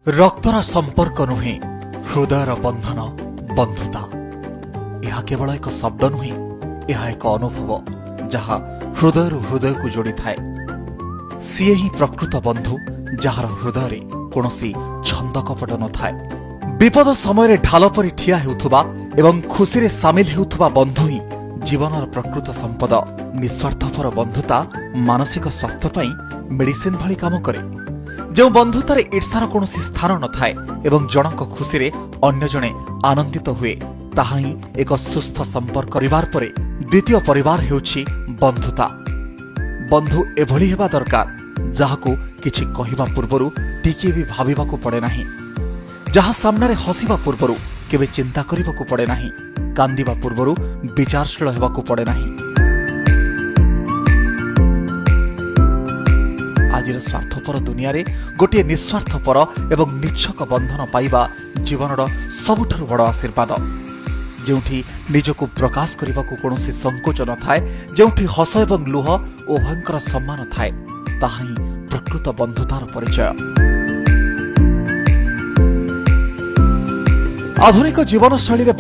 रक्तर संपर्क नुहे हृदयर बंधन बंधुता यह केवल एक शब्द नुहे यह एक अनुभव जहा हृदय हृदय को जोड़ी थाए सीए ही प्रकृत बंधु जार हृदय कौनसी छंद कपट न थाए विपद समय ढाल परि ठिया हेउथुबा एवं खुशी रे सामिल हेउथुबा बंधु ही जीवन प्रकृत संपद निस्वार्थपर बंधुता मानसिक स्वास्थ्य पई मेडिसिन भली काम करे जो बंधुतार ईर्षार कौन स्थान न थाए एवं जनक खुशी रे अन्य जने आनंदित हुए ताहा ही एक सुस्थ संपर्क परिवार परे द्वितीय परिवार हेउछि बंधुता। बंधु एभली हेबा दरकार जाहाकू किछि कहिबा पूर्वरु टिके भी भाबिबाकू पड़े नाही, जहा सामने रे हसिबा पूर्वरु केबे चिंता करिबाकू पड़े नाही, कांदिबा पूर्वरु विचारशील हेबाकू पड़े नाही। आजिर स्वार्थपर दुनिया रे गोटे निस्वार्थपर एवं निच्छक बंधन पाइबा जीवनर सबुठारु बड़ आशीर्वाद। जेउठी निजको प्रकाश करिबाकू कोनोसी संकोच न थाए, जेउठी हस एवं लुह उभयंकर सम्मान थाए, ताहा ही प्रकृत बंधुतार परिचय। आधुनिक जीवन शैली रे